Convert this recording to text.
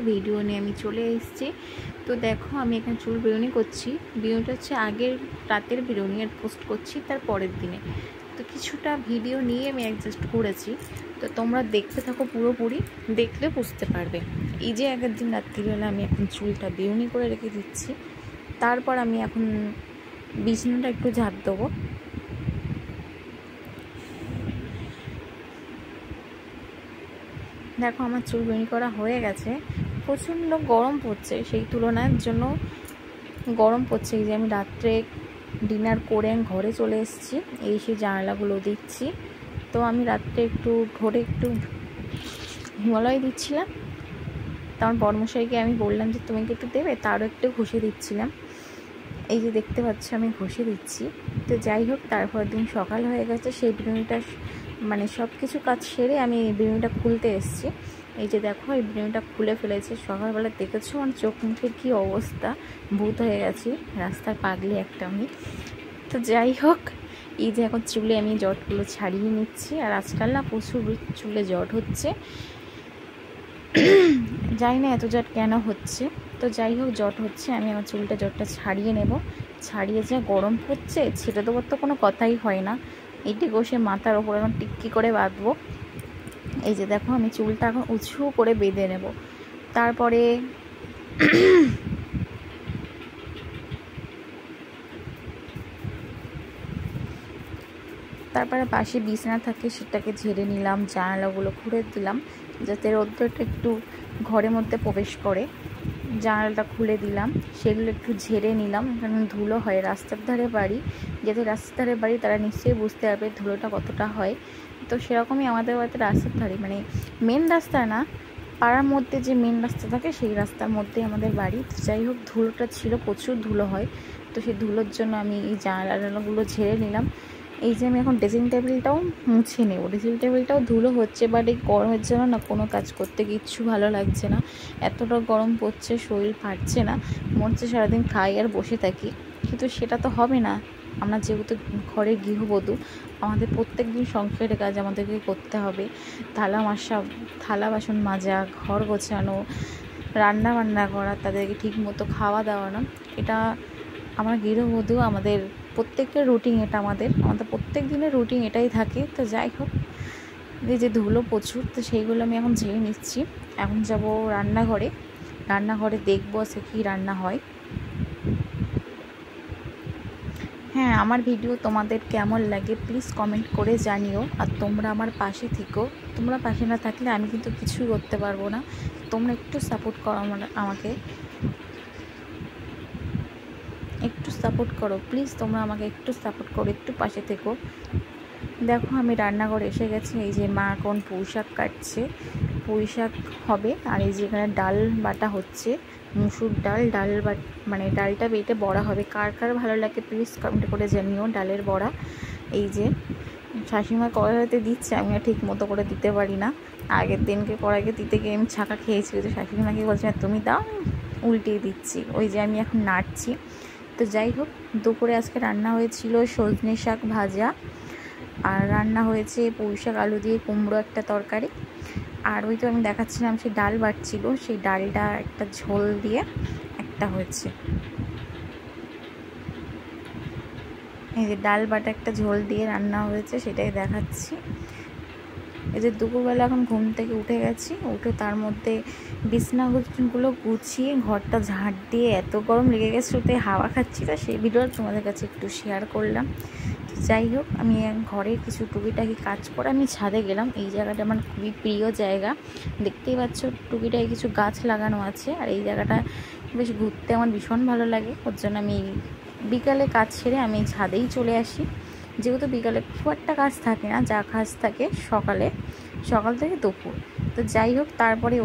Video নিয়ে আমি চলে এসেছি। তো দেখো আমি এখানে চুল বেরুনি করছি। বেরুনিটা হচ্ছে আগের রাতের বেরুনি, আর পোস্ট করছি তার পরের দিনে। তো কিছুটা ভিডিও নিয়ে আমি অ্যাডজাস্ট করেছি। তো তোমরা দেখতে থাকো, পুরোপুরি দেখলে বুঝতে পারবে। এই যে আগের দিন রাত্রিবেলা আমি এখন চুলটা বেরুনি করে রেখে দিচ্ছি। তারপর আমি এখন বিছানাটা একটু ঝাড় দেবো। দেখো আমার চুল বেরুনি করা হয়ে গেছে। প্রচণ্ড গরম পড়ছে, সেই তুলনার জন্য গরম পড়ছে। এই যে আমি রাত্রে ডিনার করে আমি ঘরে চলে এসেছি, এই সেই জানালাগুলো দিচ্ছি। তো আমি রাত্রে একটু ঘরে একটু হিমালয় দিচ্ছিলাম। তো আমার বড়মশাইকে আমি বললাম যে তুমি একটু দেবে, তারও একটু ঘষে দিচ্ছিলাম। এই যে দেখতে পাচ্ছ আমি ঘষে দিচ্ছি। তো যাই হোক, তারপর দিন সকাল হয়ে গেছে, সেই বেরুনিটা মানে সব কিছু কাজ সেরে আমি বেরুনিটা খুলতে এসেছি। এই যে দেখো এই বেরুনিটা খুলে ফেলেছে। সকালবেলা দেখেছো আমার চোখ মুখের কী অবস্থা, ভূত হয়ে গেছি, রাস্তার পাগলি একটা আমি। তো যাই হোক, এই যে এখন চুলে আমি জটগুলো ছাড়িয়ে নিচ্ছি। আর আজকাল না প্রচুর চুলে জট হচ্ছে, জানি না এত জট কেন হচ্ছে। তো যাই হোক, জট হচ্ছে, আমি আমার চুলটা জটটা ছাড়িয়ে নেব। ছাড়িয়ে যা গরম পড়ছে, ছেড়ে দেওয়ার তো কোনো কথাই হয় না। এইটি বসে মাথার ওপর এখন টিক্কি করে বাঁধবো। এই যে দেখো আমি চুলটা এখন উঁচু করে বেঁধে নেব। তারপরে পাশে বিছানা থাকে, সেটাকে ঝেড়ে নিলাম, জানালাগুলো খুলে দিলাম যাতে রোদ্রটা একটু ঘরের মধ্যে প্রবেশ করে। জানালাটা খুলে দিলাম, সেগুলো একটু ঝেড়ে নিলাম। এখানে ধুলো হয়, রাস্তার ধারে বাড়ি, যাদের রাস্তার ধারে বাড়ি তারা নিশ্চয়ই বুঝতে পারবে ধুলোটা কতটা হয়। তো সেরকমই আমাদের বাড়িতে রাস্তার ধারে, মানে মেন রাস্তা না, পাড়ার মধ্যে যে মেন রাস্তা থাকে সেই রাস্তার মধ্যেই আমাদের বাড়ি। তো যাই হোক, ধুলোটা ছিল, প্রচুর ধুলো হয়। তো সেই ধুলোর জন্য আমি এই জানালাগুলো ঝেড়ে নিলাম। এই যে আমি এখন ড্রেসিং টেবিলটাও মুছে নেব। ড্রেসিং টেবিলটাও ধুলো হচ্ছে, বাট এই গরমের জন্য না কোনো কাজ করতে কিচ্ছু ভালো লাগছে না। এতটা গরম পড়ছে, শরীর ফাটছে না, মনে হচ্ছে সারাদিন খাই আর বসে থাকি। কিন্তু সেটা তো হবে না। আমরা যেহেতু ঘরের গৃহবধূ, আমাদের প্রত্যেক দিন সংসারের কাজ আমাদেরকে করতে হবে। থালা বাসন মাজা, ঘর গোছানো, রান্না বান্না করা, তাদেরকে ঠিক মতো খাওয়া দাওয়ানো, এটা আমরা গৃহবধূ, আমাদের প্রত্যেকের রুটিন। এটা আমাদের প্রত্যেক দিনের রুটিন এটাই থাকে। তো যাই হোক, এই যে ধুলো প্রচুর, তো সেইগুলো আমি এখন ঝেড়ে নিচ্ছি। এখন যাব রান্নাঘরে দেখবো সে কী রান্না হয়। হ্যাঁ, আমার ভিডিও তোমাদের কেমন লাগে প্লিজ কমেন্ট করে জানিও। আর তোমরা আমার পাশে থেকো। তোমরা পাশে না থাকলে আমি কিন্তু কিছুই করতে পারবো না। তোমরা একটু সাপোর্ট করো আমাকে, একটু সাপোর্ট করো প্লিজ। তোমরা আমাকে একটু সাপোর্ট করো, একটু পাশে থেকো। দেখো আমি রান্নাঘরে এসে গেছি। এই যে মা এখন পুঁই শাক কাটছে, পুঁই শাক হবে। আর এই যে এখানে ডাল বাটা হচ্ছে, মুসুর ডাল মানে ডালটা বেটে বড়া হবে। কার কার ভালো লাগে প্লিজ কমেন্ট করে জানিও ডালের বড়া। এই যে শাশুড়িমা কড়াইতে দিচ্ছে, আমি ঠিক মতো করে দিতে পারি না। আগের দিনকে কড়াইকে দিতে গিয়ে আমি ছাকা খেয়েছি। তো শাশুড়িমাকে বলছি তুমি দাও, উল্টিয়ে দিচ্ছি। ওই যে আমি এখন নাড়ছি। তো যাই হোক, দুপুরে আজকে রান্না হয়েছিল সজনে শাক ভাজা, আর রান্না হয়েছে পুঁই শাক আলু দিয়ে কুমড়ো একটা তরকারি। আর ওই তো আমি দেখাচ্ছিলাম সেই ডাল বাটছিল, সেই ডালটা একটা ঝোল দিয়ে একটা হয়েছে। এই যে ডাল বাটা একটা ঝোল দিয়ে রান্না হয়েছে, সেটাই দেখাচ্ছি। এই যে দুপুরবেলা এখন ঘুম থেকে উঠে গেছি, উঠে তার মধ্যে বিছানাগুলো গুছিয়ে ঘরটা ঝাঁট দিয়ে এত গরম লেগে গেছে, ওতে হাওয়া খাচ্ছি। তো সেই ভিডিও তোমাদের কাছে একটু শেয়ার করলাম। যাই হোক, আমি ঘরে কিছু টুকিটাকি কাজ করে আমি ছাদে গেলাম। এই জায়গাটা আমার খুবই প্রিয় জায়গা, দেখতেই পাচ্ছ টুকিটাকি কিছু গাছ লাগানো আছে। আর এই জায়গাটা বেশ ঘুরতে আমার ভীষণ ভালো লাগে। ওর জন্য আমি বিকালে কাজ সেরে আমি ছাদেই চলে আসি। যেহেতু বিকালে খুব একটা কাজ থাকে না, যা কাজ থাকে সকাল থেকে দুপুর। তো যাই হোক, তারপরে